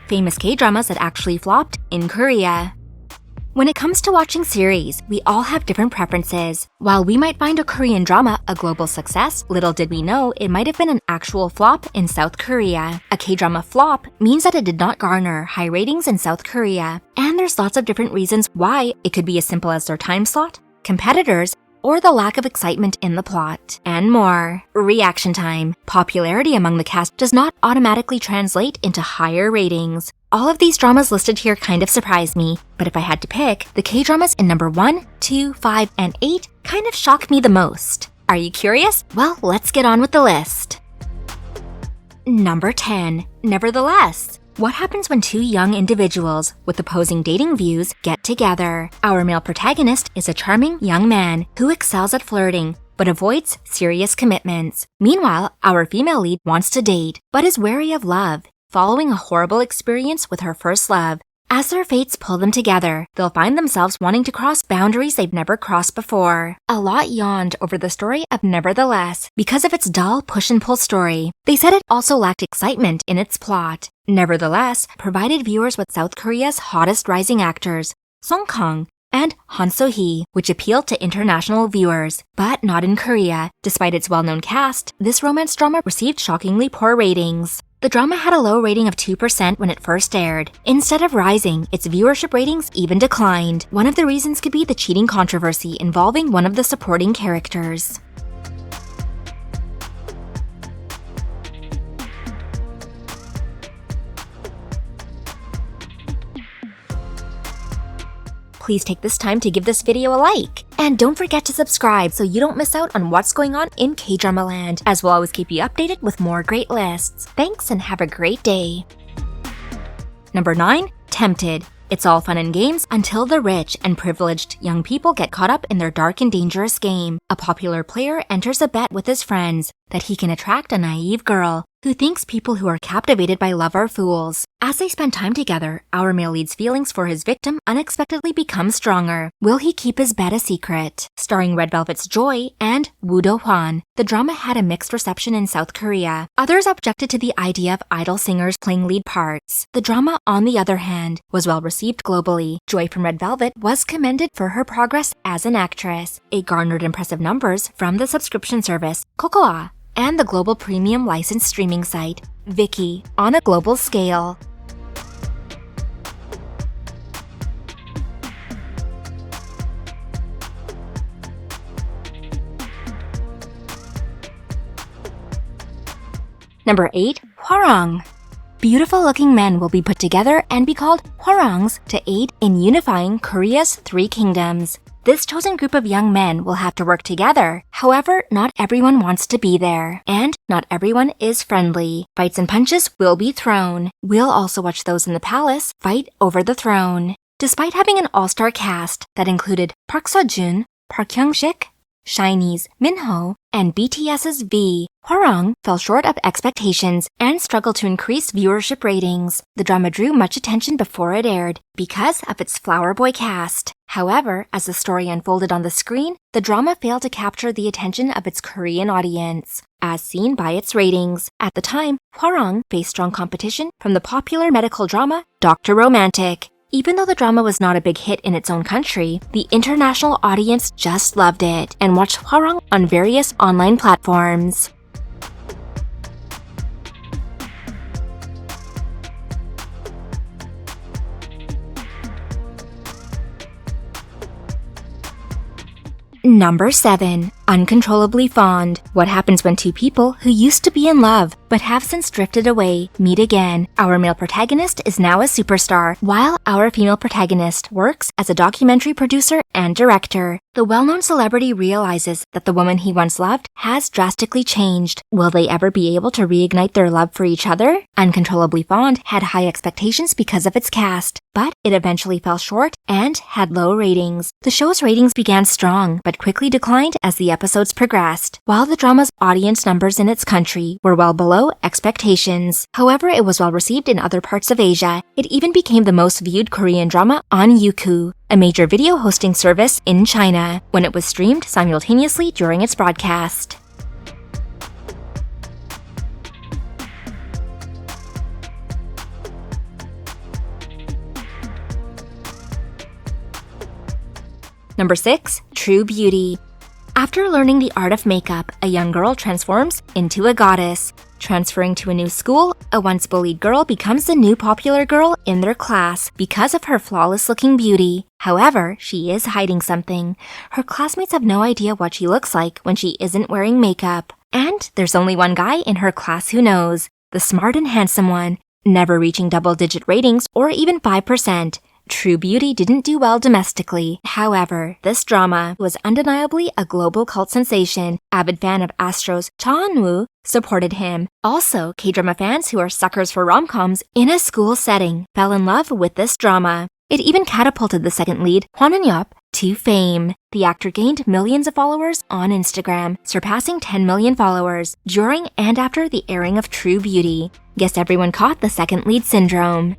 famous K-dramas that actually flopped in Korea. When it comes to watching series, we all have different preferences. While we might find a Korean drama a global success, little did we know it might have been an actual flop in South Korea. A K-drama flop means that it did not garner high ratings in South Korea. And there's lots of different reasons why. It could be as simple as their time slot, competitors, or the lack of excitement in the plot, and more. Reaction time. Popularity among the cast does not automatically translate into higher ratings. All of these dramas listed here kind of surprised me, but if I had to pick, the K-dramas in number 1, 2, 5, and 8 kind of shock me the most. Are you curious? Well, let's get on with the list. Number 10. Nevertheless. What happens when two young individuals with opposing dating views get together? Our male protagonist is a charming young man who excels at flirting but avoids serious commitments. Meanwhile, our female lead wants to date but is wary of love, following a horrible experience with her first love. As their fates pull them together, they'll find themselves wanting to cross boundaries they've never crossed before. A lot yawned over the story of Nevertheless because of its dull push-and-pull story. They said it also lacked excitement in its plot. Nevertheless provided viewers with South Korea's hottest rising actors, Song Kang and Han So-hee, which appealed to international viewers, but not in Korea. Despite its well-known cast, this romance drama received shockingly poor ratings. The drama had a low rating of 2% when it first aired. Instead of rising, its viewership ratings even declined. One of the reasons could be the cheating controversy involving one of the supporting characters. Please take this time to give this video a like. And don't forget to subscribe so you don't miss out on what's going on in K-drama land, as we'll always keep you updated with more great lists. Thanks and have a great day. Number 9. Tempted. It's all fun and games until the rich and privileged young people get caught up in their dark and dangerous game. A popular player enters a bet with his friends that he can attract a naive girl who thinks people who are captivated by love are fools. As they spend time together, our male lead's feelings for his victim unexpectedly become stronger. Will he keep his bet a secret? Starring Red Velvet's Joy and Woo Do-hwan, the drama had a mixed reception in South Korea. Others objected to the idea of idol singers playing lead parts. The drama, on the other hand, was well received globally. Joy from Red Velvet was commended for her progress as an actress. It garnered impressive numbers from the subscription service Cocoa and the global premium licensed streaming site Viki on a global scale. Number 8. Huarang. Beautiful-looking men will be put together and be called Huarangs to aid in unifying Korea's 3 kingdoms. This chosen group of young men will have to work together. However, not everyone wants to be there, and not everyone is friendly. Fights and punches will be thrown. We'll also watch those in the palace fight over the throne. Despite having an all-star cast that included Park Seo-joon, Park Hyung-sik, SHINee's Minho, and BTS's V, Huarang fell short of expectations and struggled to increase viewership ratings. The drama drew much attention before it aired because of its flower boy cast. However, as the story unfolded on the screen, the drama failed to capture the attention of its Korean audience, as seen by its ratings. At the time, Huarang faced strong competition from the popular medical drama Dr. Romantic. Even though the drama was not a big hit in its own country, the international audience just loved it and watched Huarang on various online platforms. Number 7. Uncontrollably Fond. What happens when two people who used to be in love but have since drifted away meet again? Our male protagonist is now a superstar, while our female protagonist works as a documentary producer and director. The well-known celebrity realizes that the woman he once loved has drastically changed. Will they ever be able to reignite their love for each other? Uncontrollably Fond had high expectations because of its cast, but it eventually fell short and had low ratings. The show's ratings began strong, but quickly declined as the episodes progressed, while the drama's audience numbers in its country were well below expectations. However, it was well received in other parts of Asia. It even became the most viewed Korean drama on Youku, a major video hosting service in China, when it was streamed simultaneously during its broadcast. Number 6. True Beauty. After learning the art of makeup, a young girl transforms into a goddess. Transferring to a new school, a once bullied girl becomes the new popular girl in their class because of her flawless-looking beauty. However, she is hiding something. Her classmates have no idea what she looks like when she isn't wearing makeup. And there's only one guy in her class who knows, the smart and handsome one, never reaching double-digit ratings or even 5%. True Beauty didn't do well domestically. However, this drama was undeniably a global cult sensation. Avid fan of Astro's Cha Eun-woo supported him. Also, K-drama fans who are suckers for rom-coms in a school setting fell in love with this drama. It even catapulted the second lead, Hwan Eun-yup, to fame. The actor gained millions of followers on Instagram, surpassing 10 million followers during and after the airing of True Beauty. Guess everyone caught the second lead syndrome.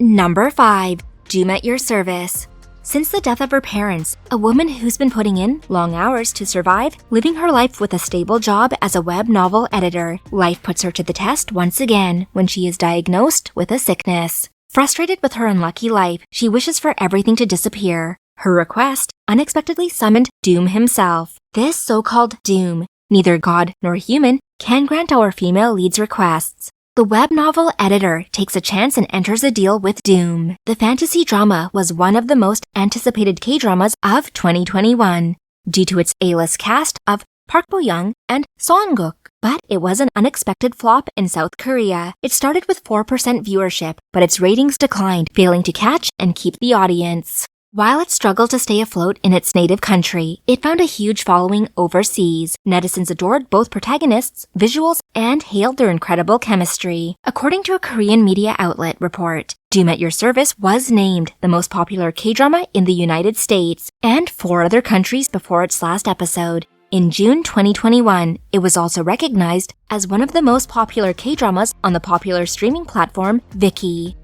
Number 5. Doom at Your Service. Since the death of her parents, a woman who's been putting in long hours to survive, living her life with a stable job as a web novel editor, life puts her to the test once again when she is diagnosed with a sickness. Frustrated with her unlucky life, she wishes for everything to disappear. Her request unexpectedly summoned Doom himself. This so-called Doom, neither god nor human, can grant our female lead's requests. The web novel editor takes a chance and enters a deal with Doom. The fantasy drama was one of the most anticipated K-dramas of 2021 due to its A-list cast of Park Bo-young and Seo-eun-guk. But it was an unexpected flop in South Korea. It started with 4% viewership, but its ratings declined, failing to catch and keep the audience. While it struggled to stay afloat in its native country, it found a huge following overseas. Netizens adored both protagonists' visuals and hailed their incredible chemistry. According to a Korean media outlet report, Doom at Your Service was named the most popular K-drama in the United States and 4 other countries before its last episode. In June 2021, it was also recognized as one of the most popular K-dramas on the popular streaming platform Viki.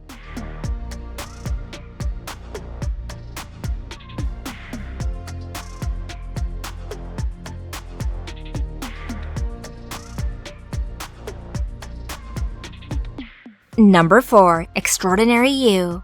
Number 4. Extraordinary You.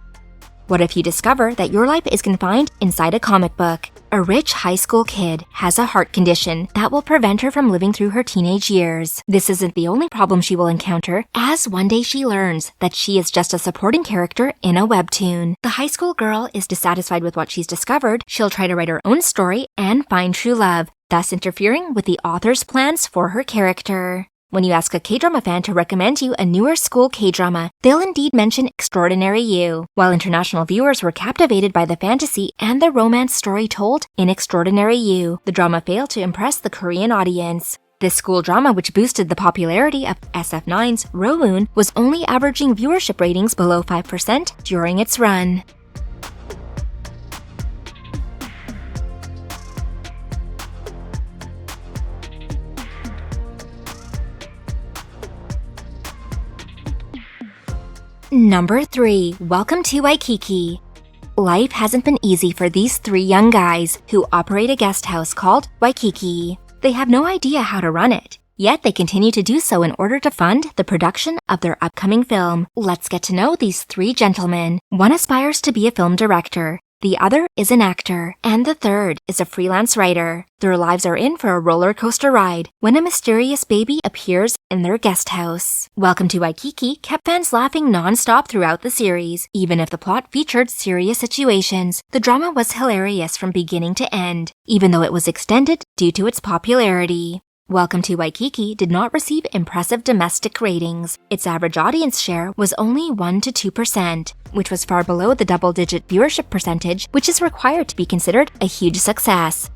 What if you discover that your life is confined inside a comic book? A rich high school kid has a heart condition that will prevent her from living through her teenage years. This isn't the only problem she will encounter, as one day she learns that she is just a supporting character in a webtoon. The high school girl is dissatisfied with what she's discovered. She'll try to write her own story and find true love, thus interfering with the author's plans for her character. When you ask a K-drama fan to recommend you a newer school K-drama, they'll indeed mention Extraordinary You. While international viewers were captivated by the fantasy and the romance story told in Extraordinary You, the drama failed to impress the Korean audience. This school drama, which boosted the popularity of SF9's Rowoon, was only averaging viewership ratings below 5% during its run. Number 3. Welcome to Waikiki. Life hasn't been easy for these 3 young guys who operate a guest house called Waikiki. They have no idea how to run it, yet they continue to do so in order to fund the production of their upcoming film. Let's get to know these 3 gentlemen. One aspires to be a film director, the other is an actor, and the third is a freelance writer. Their lives are in for a roller coaster ride when a mysterious baby appears in their guest house. Welcome to Waikiki kept fans laughing non-stop throughout the series. Even if the plot featured serious situations, the drama was hilarious from beginning to end, even though it was extended due to its popularity. Welcome to Waikiki did not receive impressive domestic ratings. Its average audience share was only 1 to 2%, which was far below the double-digit viewership percentage, which is required to be considered a huge success.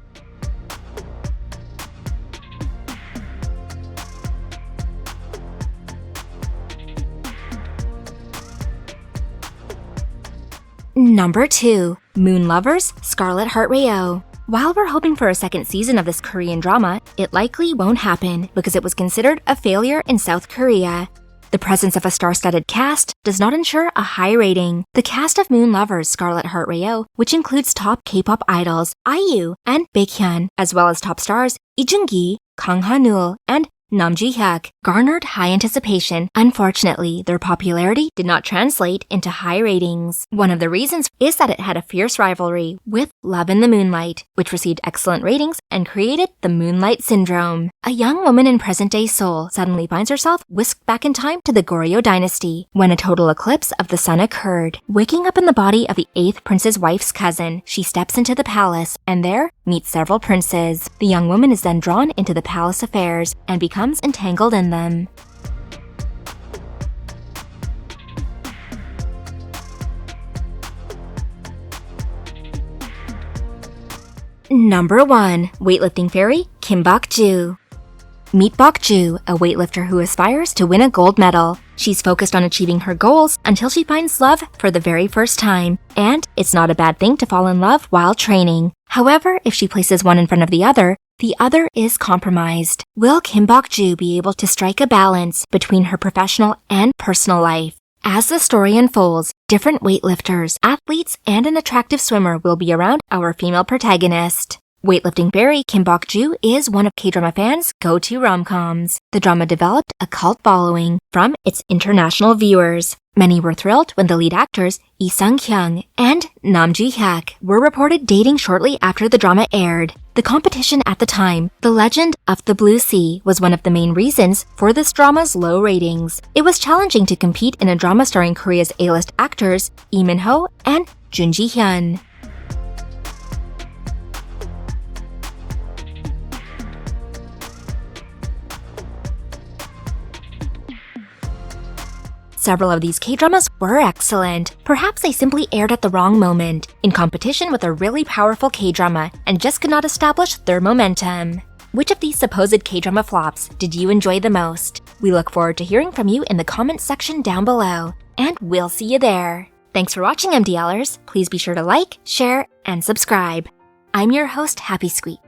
Number 2. Moon Lovers, Scarlet Heart Rayo. While we're hoping for a second season of this Korean drama, it likely won't happen because it was considered a failure in South Korea. The presence of a star-studded cast does not ensure a high rating. The cast of Moon Lovers' Scarlet Rayo, which includes top K-pop idols IU and Baekhyun, as well as top stars Lee Jung-gi, Kang Ha-neul, and Nam Ji-hyuk, garnered high anticipation. Unfortunately, their popularity did not translate into high ratings. One of the reasons is that it had a fierce rivalry with Love in the Moonlight, which received excellent ratings and created the Moonlight Syndrome. A young woman in present-day Seoul suddenly finds herself whisked back in time to the Goryeo dynasty when a total eclipse of the sun occurred. Waking up in the body of the 8th prince's wife's cousin, she steps into the palace and there meets several princes. The young woman is then drawn into the palace affairs and becomes entangled in them. Number 1. Weightlifting Fairy, Kim Bok-joo. Meet Bok-joo, a weightlifter who aspires to win a gold medal. She's focused on achieving her goals until she finds love for the very first time. And it's not a bad thing to fall in love while training. However, if she places one in front of the other is compromised. Will Kim Bok-joo be able to strike a balance between her professional and personal life? As the story unfolds, different weightlifters, athletes, and an attractive swimmer will be around our female protagonist. Weightlifting Fairy Kim Bok-joo is one of K-drama fans' go-to rom-coms. The drama developed a cult following from its international viewers. Many were thrilled when the lead actors Lee Sung-kyung and Nam Ji-hyuk were reported dating shortly after the drama aired. The competition at the time, The Legend of the Blue Sea, was one of the main reasons for this drama's low ratings. It was challenging to compete in a drama starring Korea's A-list actors Lee Min-ho and Jun Ji-hyun. Several of these K-dramas were excellent. Perhaps they simply aired at the wrong moment, in competition with a really powerful K-drama, and just could not establish their momentum. Which of these supposed K-drama flops did you enjoy the most? We look forward to hearing from you in the comments section down below, and we'll see you there. Thanks for watching, MDLers. Please be sure to like, share, and subscribe. I'm your host, HappySqueak.